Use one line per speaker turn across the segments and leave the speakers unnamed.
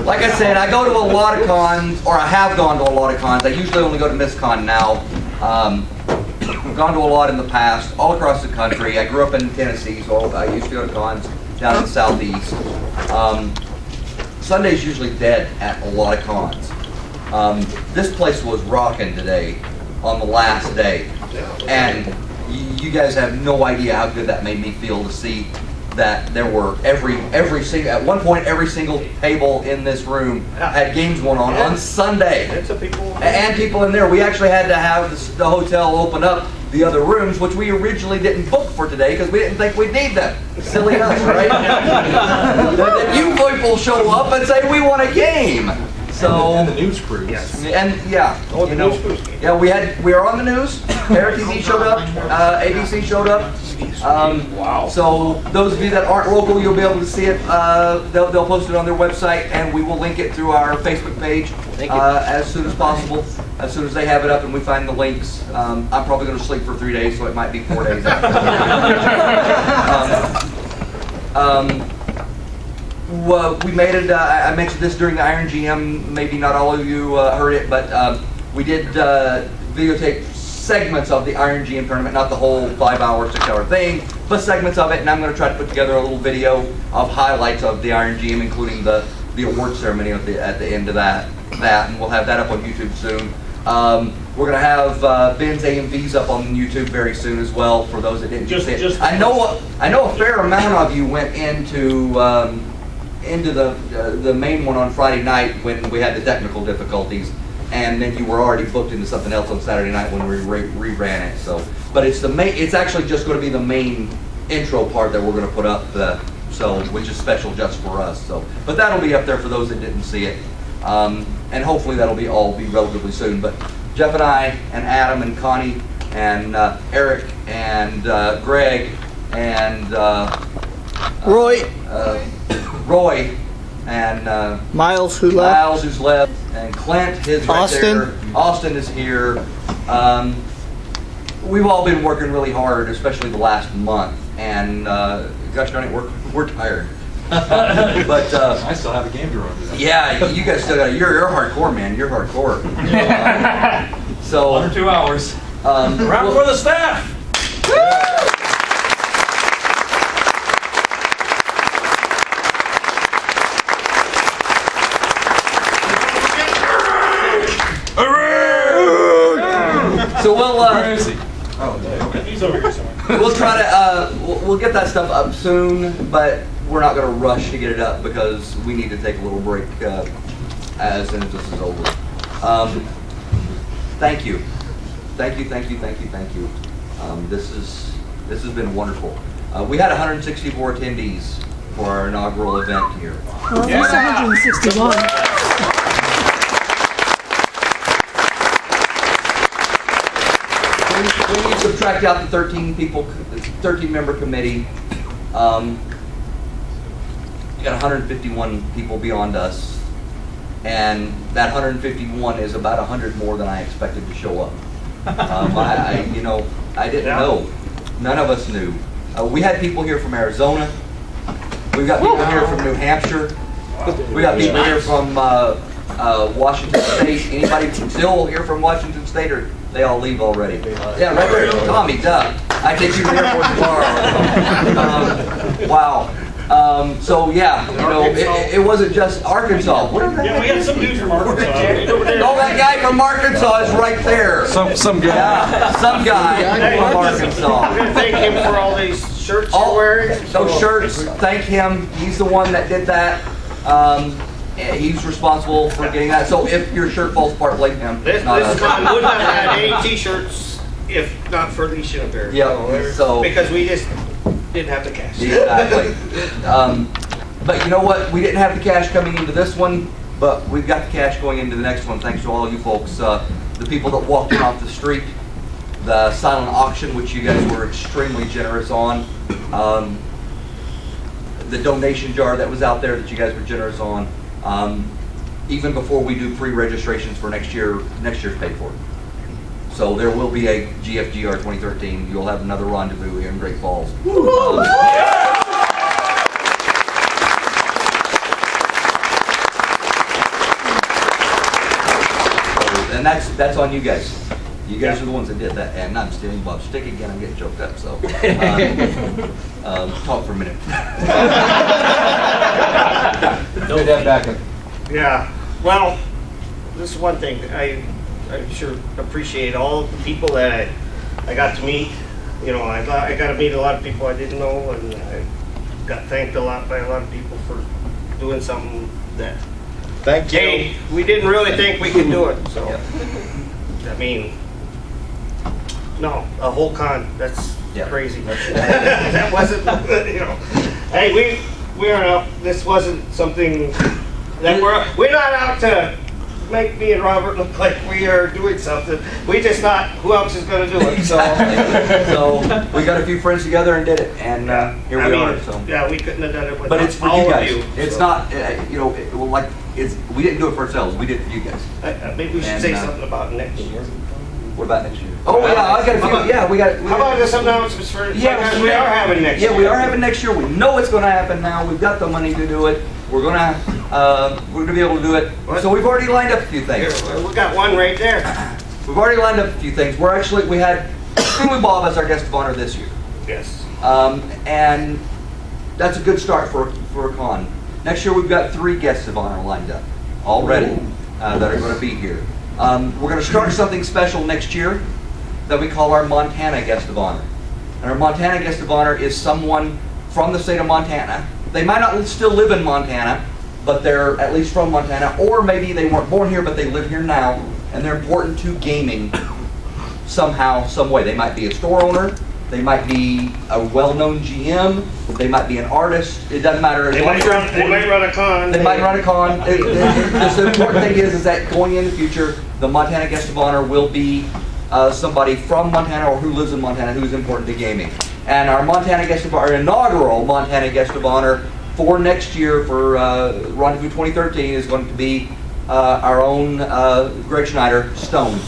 Like I said, I go to a lot of cons, or I have gone to a lot of cons. I usually only go to MissCon now. I've gone to a lot in the past, all across the country. I grew up in Tennessee, so I used to go to cons down in the southeast. Sunday's usually dead at a lot of cons. This place was rocking today on the last day, and you guys have no idea how good that made me feel to see that there were every single, at one point every single table in this room had games going on Sunday. And people in there. We actually had to have the hotel open up the other rooms, which we originally didn't book for today because we didn't think we'd need them. Silly us, right? Then you people show up and say we want a game. So
and the news crews.
Yes. And yeah, you know, yeah, we were on the news. Air TV showed up. ABC showed up. Wow. So those of you that aren't local, you'll be able to see it. They'll post it on their website, and we will link it through our Facebook page as soon as possible. As soon as they have it up and we find the links. I'm probably going to sleep for 3 days, so it might be 4 days after. Well, we made it, I mentioned this during the Iron GM, maybe not all of you heard it, but we did videotape segments of the Iron GM tournament, not the whole 5-hour, 6-hour thing, but segments of it, and I'm going to try to put together a little video of highlights of the Iron GM, including the award ceremony at the end of that, and we'll have that up on YouTube soon. We're going to have Ben's AMVs up on YouTube very soon as well, for those that didn't see it. I know a fair amount of you went into the main one on Friday night when we had the technical difficulties, and then you were already booked into something else on Saturday night when we reran it. So, but it's actually just going to be the main intro part that we're going to put up, which is special just for us. So, but that'll be up there for those that didn't see it, and hopefully that'll be relatively soon. But Jeff and I and Adam and Connie and Eric and Greg and Roy and
Miles, who's
left, and Clint,
Austin.
Right there. Austin is here. We've all been working really hard, especially the last month, and gosh darn it, we're tired. But
I still have a game to run today.
Yeah, you guys still got. You're hardcore, man. You're hardcore. So
under 2 hours.
Round for the staff.
So we'll
Where is he?
He's over here somewhere.
we'll try to we'll get that stuff up soon, but we're not going to rush to get it up because we need to take a little break as soon as this is over. Thank you. This has been wonderful. We had 164 attendees for our inaugural event here.
Well, at least 161.
When you subtract out the 13-member committee, you got 151 people beyond us, and that 151 is about 100 more than I expected to show up. I didn't know. None of us knew. We had people here from Arizona. We've got people here from New Hampshire. We got people here from Washington State. Anybody still here from Washington State, or they all leave already? Yeah, right there. Tommy, duh. I take you to the airport tomorrow. Wow. So yeah, it wasn't just Arkansas.
Yeah, we got some dudes from Arkansas.
Oh, that guy from Arkansas is right there.
Some guy.
Yeah, some guy from Arkansas.
We're gonna thank him for all these shirts you're wearing.
Those shirts, thank him. He's the one that did that. He's responsible for getting that. So if your shirt falls apart, blame him.
This con would not have had any t-shirts if not for these shit up there.
Yeah, so
because we just didn't have the cash.
Exactly. But you know what? We didn't have the cash coming into this one, but we've got the cash going into the next one, thanks to all you folks. The people that walked in off the street, the silent auction, which you guys were extremely generous on, the donation jar that was out there that you guys were generous on. Even before we do pre-registrations for next year's paid for. So there will be a GFGR 2013. You'll have another rendezvous here in Great Falls. and that's on you guys. You guys are the ones that did that, and I'm stealing Bob's stick again. I'm getting choked up. So, talk for a minute.
Good to have backup.
Yeah, well, this is one thing. I sure appreciate all the people that I got to meet. You know, I got to meet a lot of people I didn't know, and I got thanked a lot by a lot of people for doing something that,
Thank you.
hey, we didn't really think we could do it. So, I mean, no, a whole con, that's
Yeah.
crazy. That wasn't, you know, hey, we are out, this wasn't something that we're not out to make me and Robert look like we are doing something. We just thought, who else is going to do it? So,
So we got a few friends together and did it, and here we are. So.
yeah, we couldn't have done it without
But it's for
all
you
of
guys.
you.
It's
so.
not, we didn't do it for ourselves. We did it for you guys.
Maybe we should
And,
say something about next year.
What about next year? Oh yeah, I got a few. Yeah, we got.
How about just some announcements for?
Yeah,
because we are having next year.
Yeah, we are having next year. We know it's going to happen now. We've got the money to do it. We're gonna be able to do it. So we've already lined up a few
Here,
things.
we got one right there.
We've already lined up a few things. We had Louis Bob as our guest of honor this year,
Yes.
and that's a good start for a con. Next year we've got 3 guests of honor lined up already that are going to be here. We're going to start something special next year that we call our Montana guest of honor. And our Montana guest of honor is someone from the state of Montana. They might not still live in Montana, but they're at least from Montana, or maybe they weren't born here, but they live here now, and they're important to gaming somehow, some way. They might be a store owner, they might be a well-known GM, they might be an artist. It doesn't matter.
They might run a con.
They might run a con. The important thing is that going in the future, the Montana guest of honor will be somebody from Montana or who lives in Montana who's important to gaming. And our Montana guest of honor, inaugural Montana guest of honor for next year for Rendezvous 2013 is going to be our own Greg Schneider, Stone.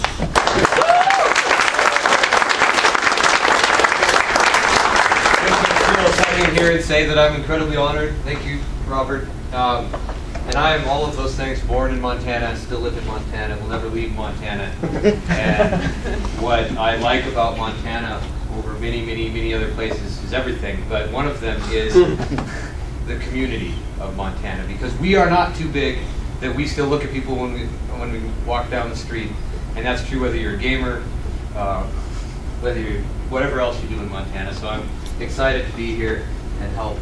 Sign here and say that I'm incredibly honored. Thank you, Robert. And I am all of those things. Born in Montana, still live in Montana, will never leave Montana. And what I like about Montana over many other places is everything. But one of them is the community of Montana, because we are not too big that we still look at people when we walk down the street, and that's true whether you're a gamer, whether you're whatever else you do in Montana. So I'm excited to be here and help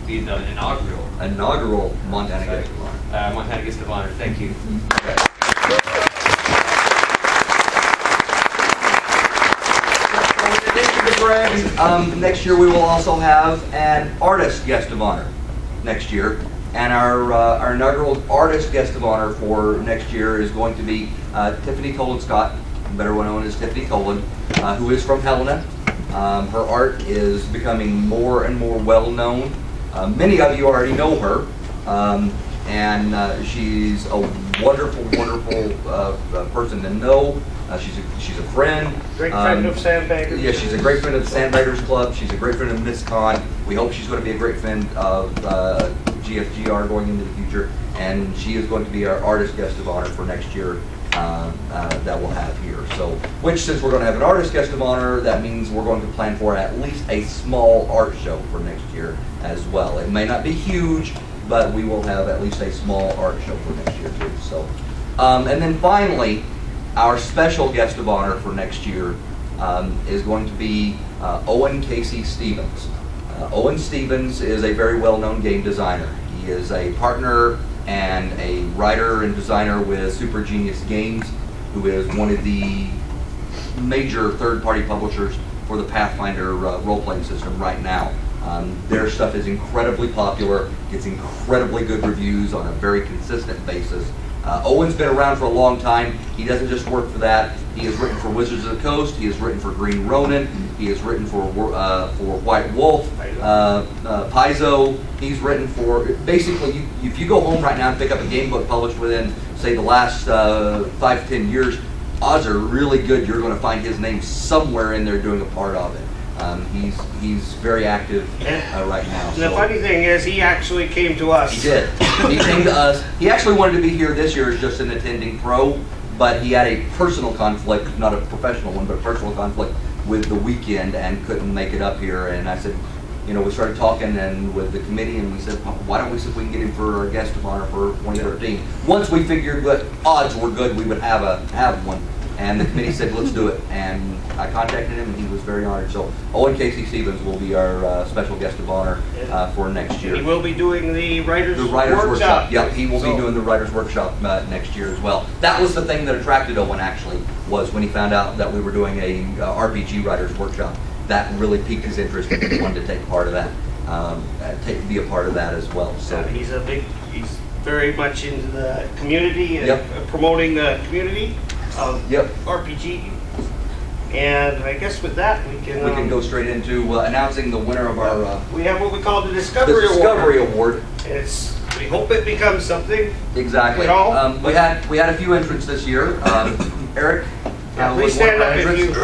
be the inaugural
Montana guest of honor.
Montana guest of honor. Thank you.
In addition to Greg, next year we will also have an artist guest of honor next year. And our inaugural artist guest of honor for next year is going to be Tiffany Tolan Scott, better known as Tiffany Tolan, who is from Helena. Her art is becoming more and more well known. Many of you already know her, and she's a wonderful person to know. She's a friend.
Great friend of Sandbaggers.
Yeah, she's a great friend of the Sandbaggers Club. She's a great friend of Miss Con. We hope she's going to be a great friend of GFGR going into the future, and she is going to be our artist guest of honor for next year that we'll have here. So, since we're going to have an artist guest of honor, that means we're going to plan for at least a small art show for next year as well. It may not be huge, but we will have at least a small art show for next year too. So, and then finally, our special guest of honor for next year is going to be Owen Casey Stevens. Owen Stevens is a very well-known game designer. He is a partner and a writer and designer with Super Genius Games, who is one of the major third-party publishers for the Pathfinder role-playing system right now. Their stuff is incredibly popular, gets incredibly good reviews on a very consistent basis. Owen's been around for a long time. He doesn't just work for that. He has written for Wizards of the Coast. He has written for Green Ronin. He has written for White Wolf, Paizo. He's written for, basically, if you go home right now and pick up a game book published within, say, the last 5 to 10 years, odds are really good you're going to find his name somewhere in there doing a part of it. He's very active right now.
The funny thing is, he actually came to us.
He did. He came to us. He actually wanted to be here this year as just an attending pro, but he had a personal conflict, not a professional one, but a personal conflict with the weekend and couldn't make it up here. And I said, you know, we started talking and with the committee, and we said, why don't we see if we can get him for our guest of honor for 2013. Once we figured that odds were good, we would have one. And the committee said, let's do it. And I contacted him, and he was very honored. So Owen Casey Stevens will be our special guest of honor for next year.
He will be doing the writers'
Workshop.
workshop.
Yep, he will be doing the writers' workshop next year as well. That was the thing that attracted Owen, actually, was when he found out that we were doing a RPG writers' workshop. That really piqued his interest, and he wanted to take part of that, be a part of that as well. So
he's very much into the community and
Yep.
promoting the community of
Yep.
RPG. And I guess with that, we can
go straight into announcing the winner of our
we have what we call the
the
Discovery
Discovery
Award.
Award.
We hope it becomes something.
Exactly.
You know,
we had a few entrants this year. Eric,
please
was one
stand
of our
up if
entrants.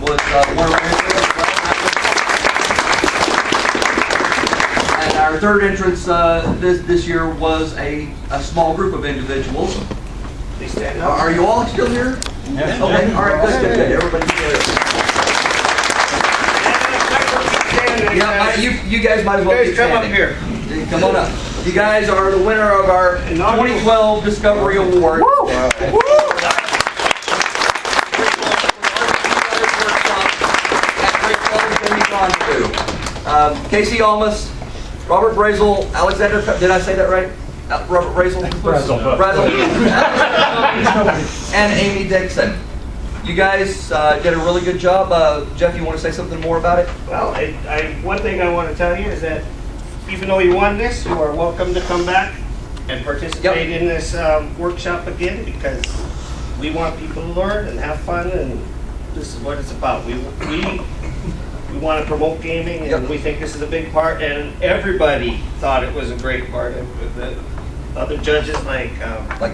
Was one of our entrants. And our third entrance this year was a small group of individuals.
Please stand up.
Are you all still here?
Yes.
Okay. All right. Good. Everybody's still here. Yeah, you guys might as well
You
be
guys come up
standing.
here.
Come on up. You guys are the winner of our 2012 Discovery Award. Great Falls Gaming Rendezvous. Casey Almas, Robert Brazel, Alexander, did I say that right? Robert Brazel? Brazel. And Amy Dixon. You guys did a really good job. Jeff, you want to say something more about it?
Well, one thing I want to tell you is that even though you won this, you are welcome to come back and participate in this workshop again, because we want people to learn and have fun, and this is what it's about. We want to promote gaming, and we think this is a big part, and everybody thought it was a great part. The other judges like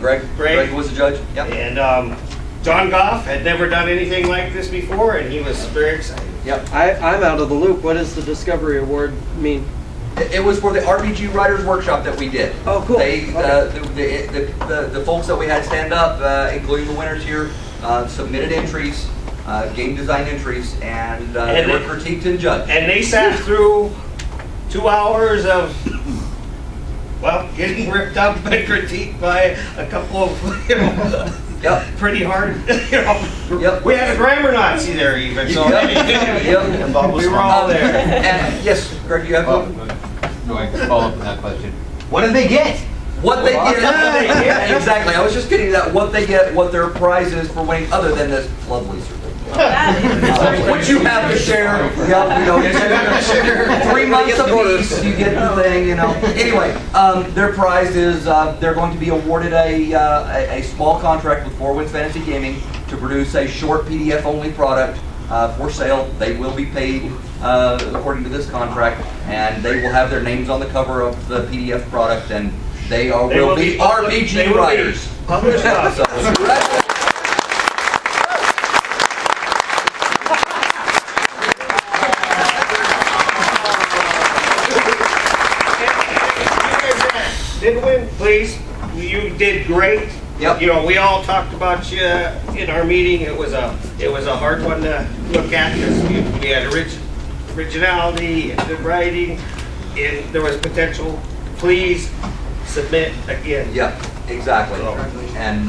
Greg. Greg was a judge. Yep.
And John Goff had never done anything like this before, and he was very excited.
Yep.
I'm out of the loop. What does the Discovery Award mean?
It was for the RPG Writers Workshop that we did.
Oh, cool.
They, the folks that we had stand up, including the winners here, submitted entries, game design entries, and they were critiqued and judged.
And they sat through 2 hours of, well, getting ripped up and critiqued by a couple of, pretty hard, We had a grammar Nazi there even, so we were all there.
And yes, Greg, you have something?
No, I can follow up on that question.
What did they get? What they get? Yeah, exactly. I was just getting that. What they get, what their prize is for winning, other than this lovely certificate. What you have to share. 3 months apiece, you get the thing. Anyway, their prize is they're going to be awarded a small contract with Four Winds Fantasy Gaming to produce a short PDF-only product for sale. They will be paid according to this contract, and they will have their names on the cover of the PDF product, and they will be RPG writers.
Published authors. Did win, please. You did great.
Yep.
We all talked about you in our meeting. It was a hard one to look at, because we had originality and good writing, and there was potential. Please submit again.
Yep, exactly. And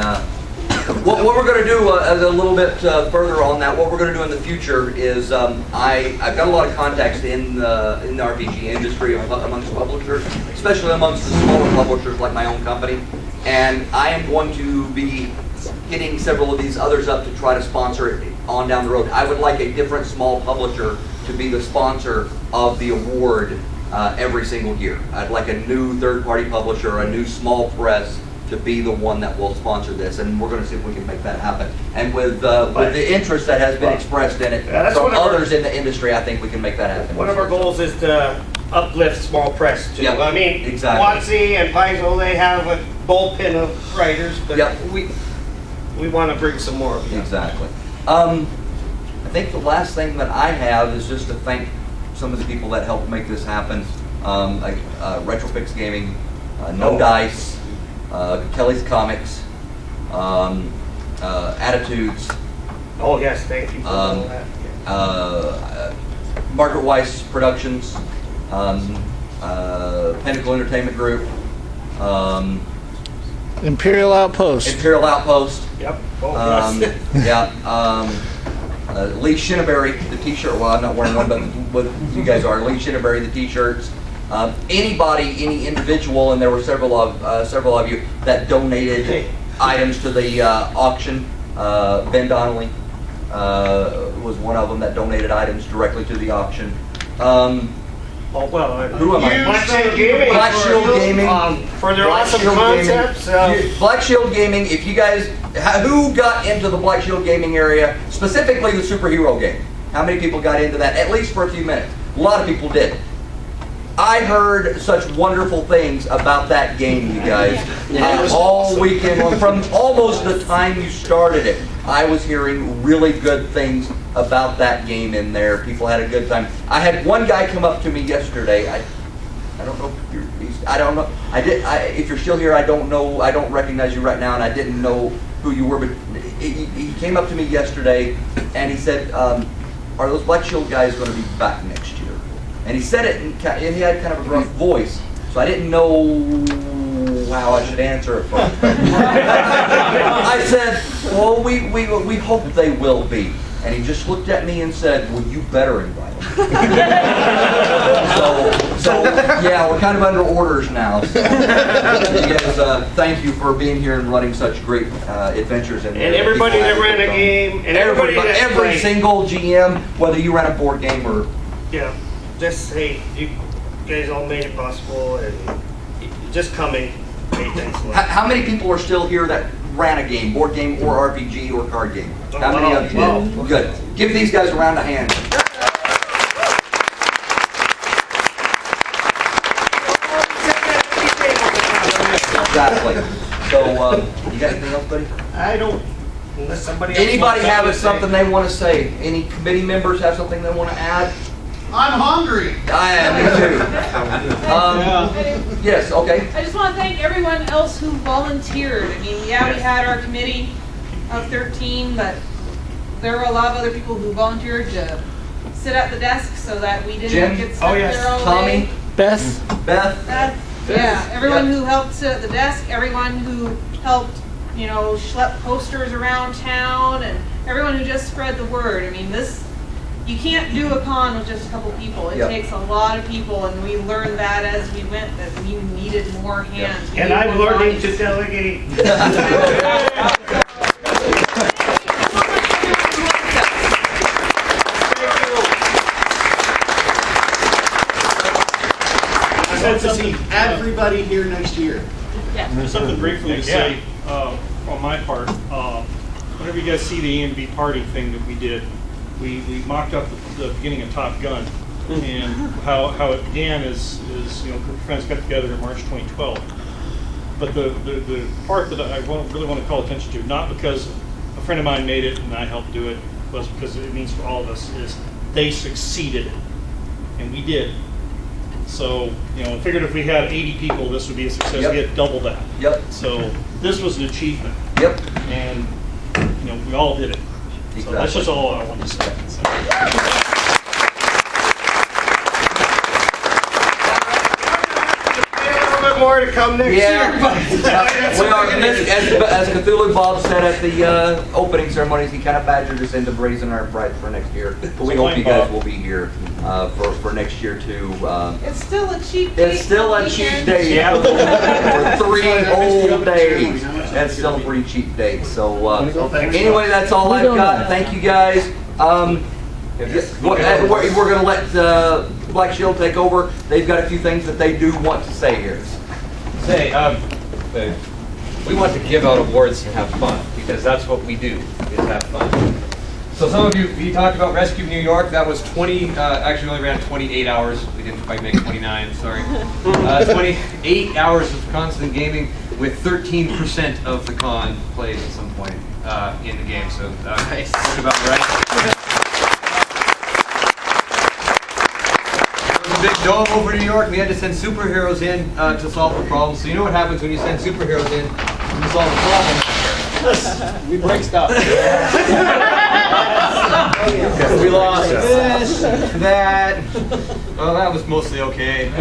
what we're going to do a little bit further on that, what we're going to do in the future is I've got a lot of contacts in the RPG industry amongst publishers, especially amongst the smaller publishers like my own company. And I am going to be hitting several of these others up to try to sponsor it on down the road. I would like a different small publisher to be the sponsor of the award every single year. I'd like a new third-party publisher, a new small press, to be the one that will sponsor this, and we're going to see if we can make that happen. And with the interest that has been expressed in it from others in the industry, I think we can make that happen.
One of our goals is to uplift small press too.
Yep,
I mean,
exactly.
Watsy and Paizo, they have a bullpen of writers, but we want to bring some more of them.
Exactly. I think the last thing that I have is just to thank some of the people that helped make this happen. Retrofix Gaming, No Dice, Kelly's Comics, Attitudes,
Oh, yes, thank you for all
Um,
that.
Margaret Weiss Productions, Pinnacle Entertainment Group,
Imperial Outpost.
Imperial Outpost,
Yep. Oh, yes.
Lee Shinneberry, the t-shirt, well, I'm not wearing one, but you guys are, Lee Shinneberry, the t-shirts. Anybody, any individual, and there were several of you that donated items to the auction. Ben Donnelly was one of them that donated items directly to the auction.
Oh, well,
Who am I?
Black Shield Gaming.
Black Shield Gaming.
For their
Black
awesome
Shield Gaming.
concepts.
Black Shield Gaming, if you guys, who got into the Black Shield Gaming area, specifically the superhero game? How many people got into that, at least for a few minutes? A lot of people did. I heard such wonderful things about that game, you guys, all weekend long. From almost the time you started it, I was hearing really good things about that game in there. People had a good time. I had one guy come up to me yesterday. I don't know if I don't know. If you're still here, I don't know. I don't recognize you right now, and I didn't know who you were. But he came up to me yesterday, and he said, "Are those Black Shield guys going to be back next year?" And he said it, and he had kind of a rough voice, so I didn't know how I should answer it first. I said, "Well, we hope they will be." And he just looked at me and said, "Well, you better invite them." so yeah, we're kind of under orders now. So, you guys, thank you for being here and running such great adventures.
And everybody that ran a game, and everybody that
every
played.
single GM, whether you ran a board game or
Yeah, just hey, you guys all made it possible, and just coming made things.
how many people are still here that ran a game, board game or RPG or card game? How many of you did?
Wow.
Good. Give these guys a round of hands. Exactly. So, you got anything else, buddy?
I don't, unless somebody else
Anybody
wants
have
to say.
something they want to say? Any committee members have something they want to add?
I'm hungry.
I am, me too. Yes, okay.
I just want to thank everyone else who volunteered. I mean, yeah, we had our committee of 13, but there were a lot of other people who volunteered to sit at the desk so that we didn't
Jim?
get stuck
Oh, yes.
there all
Tommy?
day.
Beth.
Beth?
Yeah, everyone
Yep.
who helped sit at the desk, everyone who helped, schlep posters around town, and everyone who just spread the word. I mean, you can't do a con with just a couple people. It
Yep.
takes a lot of people, and we learned that as we went, that we needed more hands. We
And
needed
I'm
more
learning
bodies.
to delegate.
I hope to see everybody here next year.
Yeah.
There's something briefly to say on my part. Whenever you guys see the E&B party thing that we did, we mocked up the beginning of Top Gun, and how it began is group of friends got together in March 2012. But the part that I really want to call attention to, not because a friend of mine made it and I helped do it, but because it means for all of us, is they succeeded, and we did. So, figured if we had 80 people, this would be a success.
Yep.
We had double that.
Yep.
So this was an achievement,
Yep.
and we all did it. So that's just all I wanted to say. So.
A little bit more to come next year.
We are, as Cthulhu Bob said at the opening ceremonies, he kind of badgered us into raising our price for next year. But we hope you guys will be here for next year too.
It's still a cheap day.
It's still a cheap
weekend.
day, yeah. For 3 whole days. That's still a pretty cheap date. So anyway, that's all I've got. Thank you guys. We're going to let Black Shield take over. They've got a few things that they do want to say here.
We want to give out awards and have fun, because that's what we do, is have fun. So some of you, we talked about Rescue New York. That was 20, actually we only ran 28 hours. We didn't quite make 29, sorry. 28 hours of constant gaming with 13% of the con played at some point in the game. So that's about right. a big dome over New York. We had to send superheroes in to solve the problem. So you know what happens when you send superheroes in to solve a problem?
We break stuff.
We lost this, that. Well, that was mostly okay.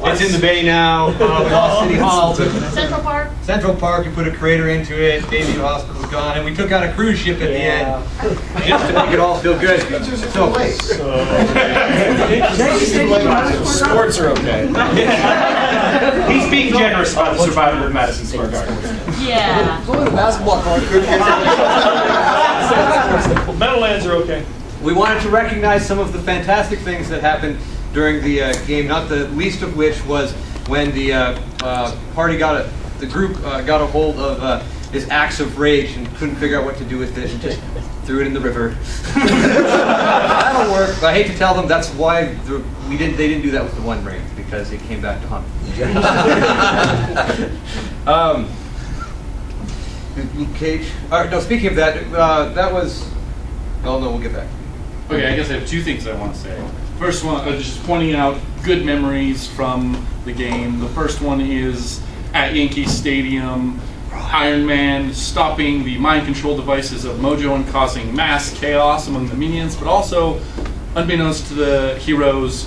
It's in the bay now. We lost City Hall.
Central Park.
Central Park, we put a crater into it. Bayview Hospital's gone, and we took out a cruise ship at the end just to make it all feel good.
Sports are okay.
He's being generous about the survival of Madison Square Garden.
Yeah.
Basketball court.
Meadowlands are okay.
We wanted to recognize some of the fantastic things that happened during the game, not the least of which was when the group got a hold of his axe of rage and couldn't figure out what to do with it and just threw it in the river. That'll work. I hate to tell them that's why they didn't do that with the One Ring, because it came back to haunt them. Luke Cage. No, speaking of that, that was. Oh no, we'll get back.
Okay, I guess I have two things I want to say. First one, just pointing out good memories from the game. The first one is at Yankee Stadium, Iron Man stopping the mind control devices of Mojo and causing mass chaos among the minions, but also, unbeknownst to the heroes,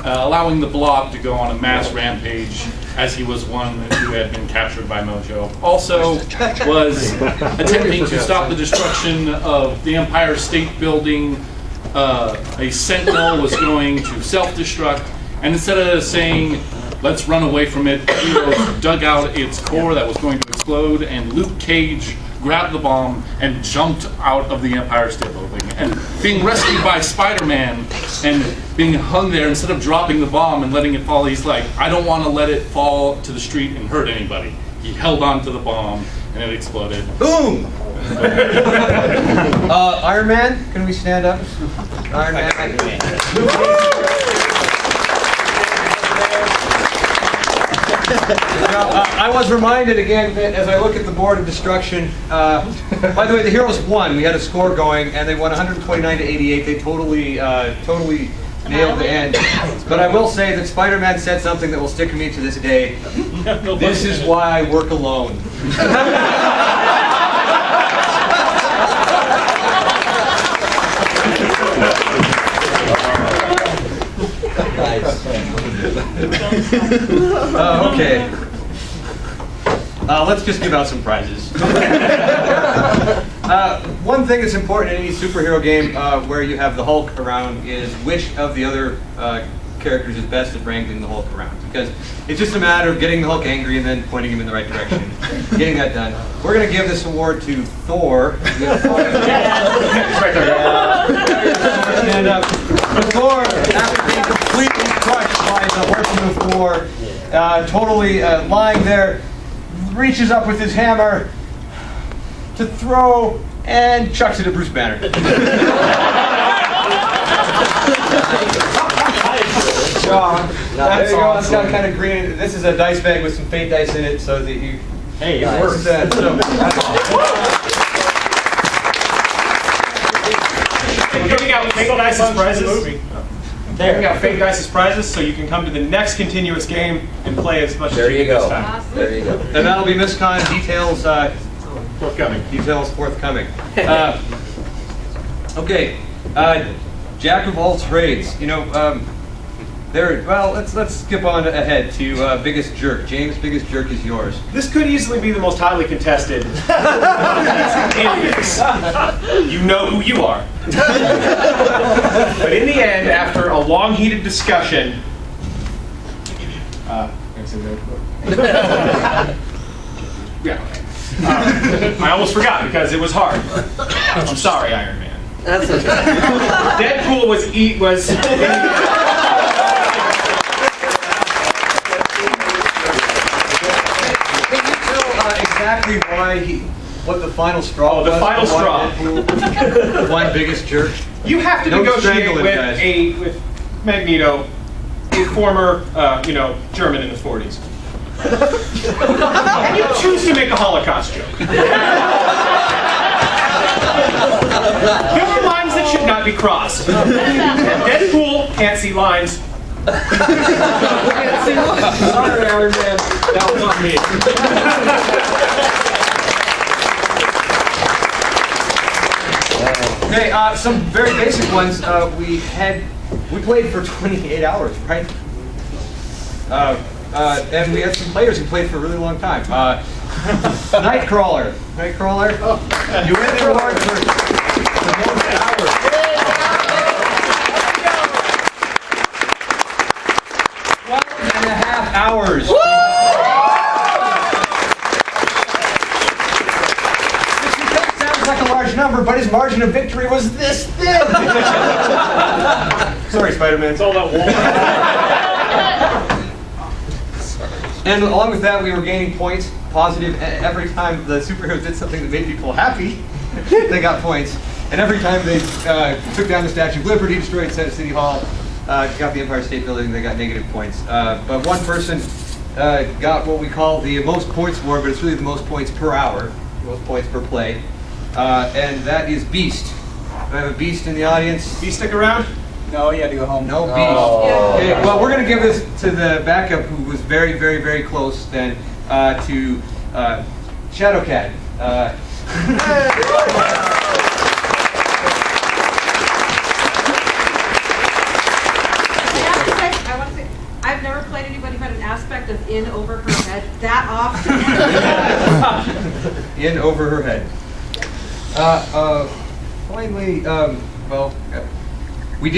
allowing the Blob to go on a mass rampage, as he was one who had been captured by Mojo. Also was attempting to stop the destruction of the Empire State Building. A sentinel was going to self-destruct, and instead of saying, let's run away from it, heroes dug out its core that was going to explode, and Luke Cage grabbed the bomb and jumped out of the Empire State Building. And being rescued by Spider-Man and being hung there, instead of dropping the bomb and letting it fall, he's like, I don't want to let it fall to the street and hurt anybody. He held on to the bomb and it exploded.
Boom! Iron Man, can we stand up? Iron Man. I was reminded again that as I look at the board of destruction, by the way, the heroes won. We had a score going, and they won 129 to 88. They totally nailed the end. But I will say that Spider-Man said something that will stick with me to this day. This is why I work alone. Okay. Let's just give out some prizes. One thing that's important in any superhero game where you have the Hulk around is which of the other characters is best at wrangling the Hulk around. Because it's just a matter of getting the Hulk angry and then pointing him in the right direction. Getting that done. We're going to give this award to Thor. Stand up. Thor, after being completely crushed by the horsemen of war, totally lying there, reaches up with his hammer to throw and chucks it at Bruce Banner. There you go. It's got kind of green. This is a dice bag with some fake dice in it, so that you. Hey, it works.
Giving out fake dice as prizes. Giving out fake dice as prizes, so you can come to the next continuous game and play as much as you can this time.
There you go.
And that'll be MissCon details.
Forthcoming.
Details forthcoming. Okay, Jack of all trades. You know, well, let's skip on ahead to biggest jerk. James, biggest jerk is yours.
This could easily be the most highly contested. You know who you are. But in the end, after a long, heated discussion, I almost forgot because it was hard. I'm sorry, Iron Man.
That's okay.
Deadpool was.
Exactly what the final straw was.
The final straw.
Deadpool, one biggest jerk.
You have to
Don't
negotiate
strangle him,
with Magneto, a former, German in the 40s. And you choose to make a Holocaust joke. There were lines that should not be crossed. Deadpool can't see lines.
Sorry, Iron Man.
That was on me.
Okay, some very basic ones. We played for 28 hours, right? And we had some players who played for a really long time. Nightcrawler, you win the award for the most hours. 12.5 hours. Sounds like a large number, but his margin of victory was this thin. Sorry, Spider-Man.
It's all that wall.
And along with that, we were gaining points, positive, every time the superheroes did something that made people happy, they got points. And every time they took down the Statue of Liberty, destroyed City Hall, got the Empire State Building, they got negative points. But one person got what we call the most points award, but it's really the most points per hour, most points per play. And that is Beast. Do I have a Beast in the audience?
Beast, stick around?
No, you had to go home.
No Beast. Okay, well, we're going to give this to the backup who was very, very, very close then to Shadowcat.
I want to say, I've never played anybody who had an aspect of in over her head that often.
In over her head. Finally, well, we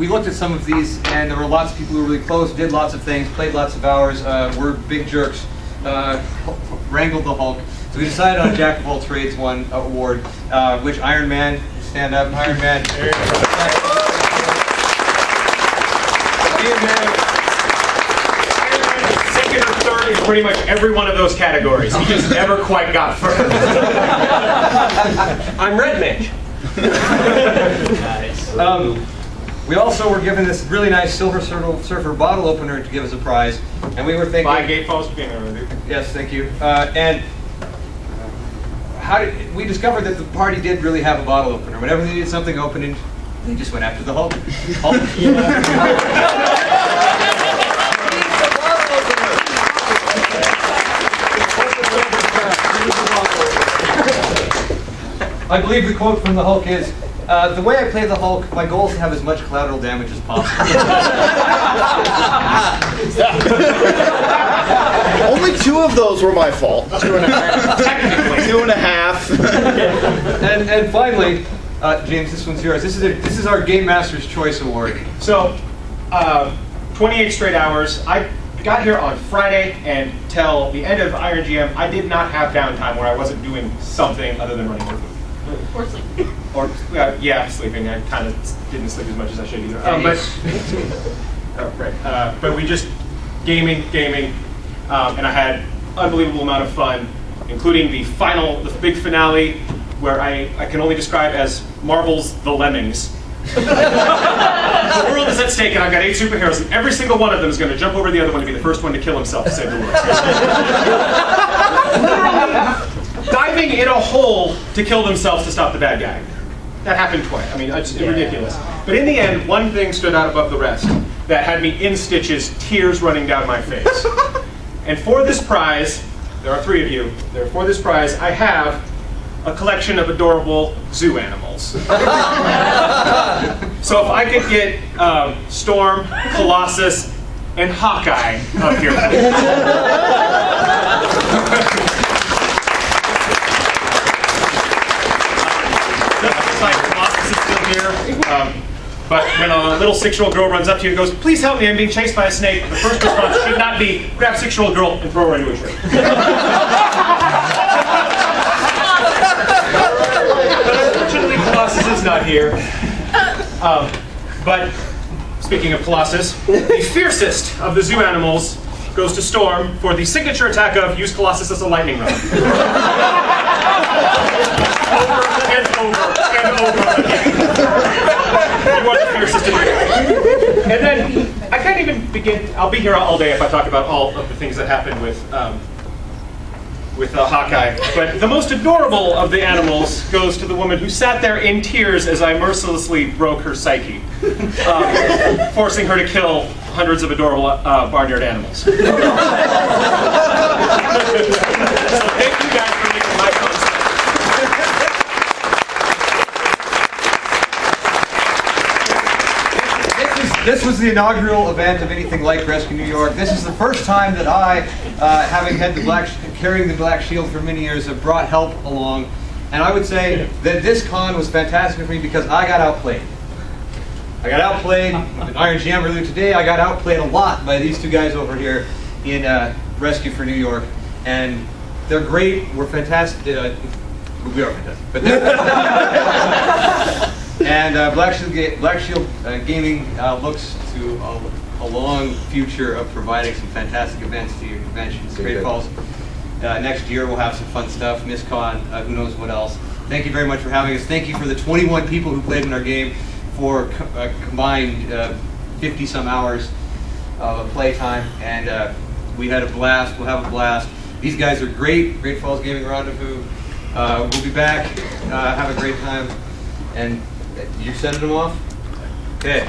looked at some of these, and there were lots of people who were really close, did lots of things, played lots of hours, were big jerks, wrangled the Hulk. So we decided on Jack of all trades one award, which Iron Man, stand up, Iron Man.
Second or third in pretty much every one of those categories. He just never quite got first. I'm Red Mage.
Nice.
We also were given this really nice Silver Surfer bottle opener to give us a prize, and we were thinking.
By Great Falls Gaming Rendezvous.
Yes, thank you. And we discovered that the party did really have a bottle opener. Whenever they needed something opening, they just went after the Hulk. I believe the quote from the Hulk is, the way I play the Hulk, my goal is to have as much collateral damage as possible.
Only 2 of those were my fault. 2.5. Technically. 2.5.
And finally, James, this one's yours. This is our Game Master's Choice Award.
So, 28 straight hours. I got here on Friday, and till the end of Iron GM, I did not have downtime where I wasn't doing something other than running for food.
Or sleep.
Or, yeah, sleeping. I kind of didn't sleep as much as I should either. But we just gaming, and I had unbelievable amount of fun, including the big finale, where I can only describe as Marvel's The Lemmings. The world is at stake, and I've got 8 superheroes, and every single one of them is going to jump over the other one to be the first one to kill himself to save the world. Diving in a hole to kill themselves to stop the bad guy. That happened twice. I mean, it's ridiculous. But in the end, one thing stood out above the rest that had me in stitches, tears running down my face. And for this prize, there are 3 of you. For this prize, I have a collection of adorable zoo animals. So if I could get Storm, Colossus, and Hawkeye up here. Looks like Colossus is still here. But when a little 6-year-old girl runs up to you and goes, "Please help me, I'm being chased by a snake," the first response should not be, grab 6-year-old girl and throw her into a tree. Unfortunately, Colossus is not here. But speaking of Colossus, the fiercest of the zoo animals goes to Storm for the signature attack of use Colossus as a lightning rod. Over and over and over again. You are the fiercest of the And then, I can't even begin, I'll be here all day if I talk about all of the things that happened with with Hawkeye. But the most adorable of the animals goes to the woman who sat there in tears as I mercilessly broke her psyche, forcing her to kill hundreds of adorable barnyard animals. So thank you guys for making my concept.
This was the inaugural event of anything like Rescue New York. This is the first time that I, having had carrying the Black Shield for many years, have brought help along. And I would say that this con was fantastic for me because I got outplayed. I got outplayed in Iron Jam earlier today. I got outplayed a lot by these two guys over here in Rescue for New York. And they're great. We're fantastic. We are fantastic. But and Black Shield Gaming looks to a long future of providing some fantastic events to your conventions. Great Falls. Next year we'll have some fun stuff. MissCon, who knows what else. Thank you very much for having us. Thank you for the 21 people who played in our game for combined 50 some hours of playtime. And we had a blast. We'll have a blast. These guys are great. Great Falls Gaming Rendezvous. We'll be back. Have a great time. And you sending them off? Okay.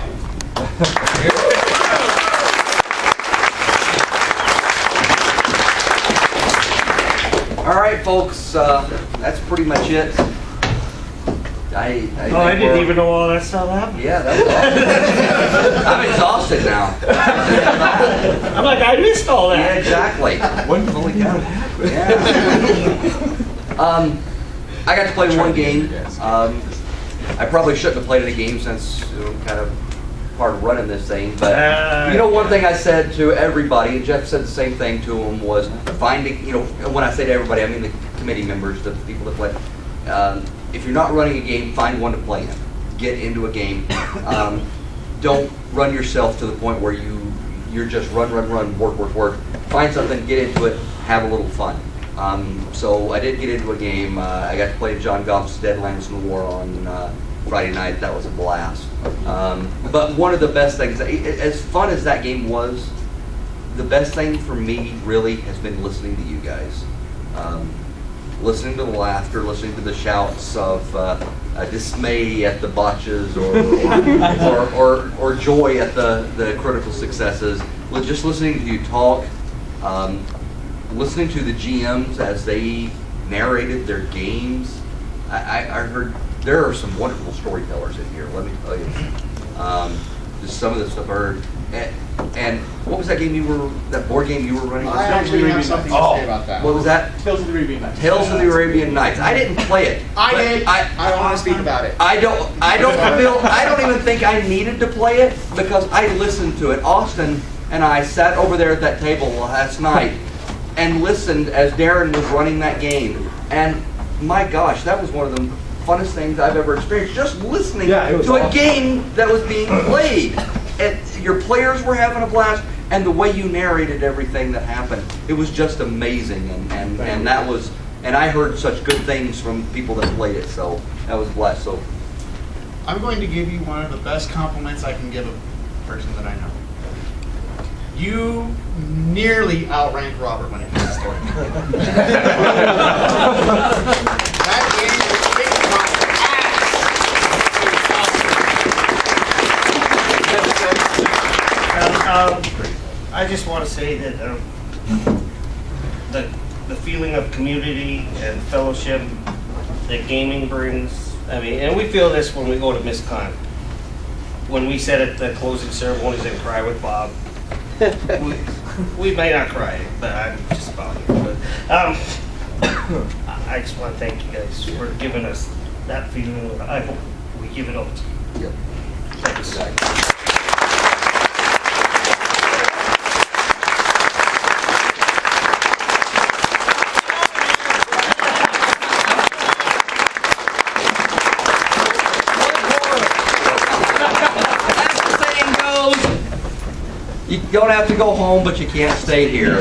All right, folks, that's pretty much it. I
didn't even know all that stuff happened.
Yeah, that was awesome. I'm exhausted now.
I'm like, I missed all that.
Yeah, exactly.
Holy cow.
Yeah. I got to play one game. I probably shouldn't have played in a game since kind of part of running this thing. But one thing I said to everybody, and Jeff said the same thing to him, was finding, when I say to everybody, I mean the committee members, the people that play. If you're not running a game, find one to play in. Get into a game. Don't run yourself to the point where you're just run, work. Find something, get into it, have a little fun. So I did get into a game. I got to play John Goff's Deadlands in the War on Friday night. That was a blast. But one of the best things, as fun as that game was, the best thing for me really has been listening to you guys. Listening to the laughter, listening to the shouts of dismay at the botches or joy at the critical successes. Just listening to you talk. Listening to the GMs as they narrated their games, I heard there are some wonderful storytellers in here, let me tell you. Just some of the stuff I heard. And what was that board game you were running?
I actually have something to say about that.
What was that?
Tales of the Arabian Nights.
Tales of the Arabian Nights. I didn't play it.
I did. I don't want to speak about it.
I don't even think I needed to play it because I listened to it. Austin and I sat over there at that table last night and listened as Darren was running that game. And my gosh, that was one of the funnest things I've ever experienced. Just listening to a game that was being played. Your players were having a blast, and the way you narrated everything that happened, it was just amazing. And that was, and I heard such good things from people that played it, so that was blessed. So
I'm going to give you one of the best compliments I can give a person that I know. You nearly outrank Robert when it comes to story. That game was kicking my
I just want to say that the feeling of community and fellowship that gaming brings, and we feel this when we go to MissCon. When we sit at the closing ceremonies and cry with Bob, we may not cry, but I'm just about here. But I just want to thank you guys for giving us that feeling. I hope we give it up to you.
Yep.
Thanks.
you don't have to go home, but you can't stay here.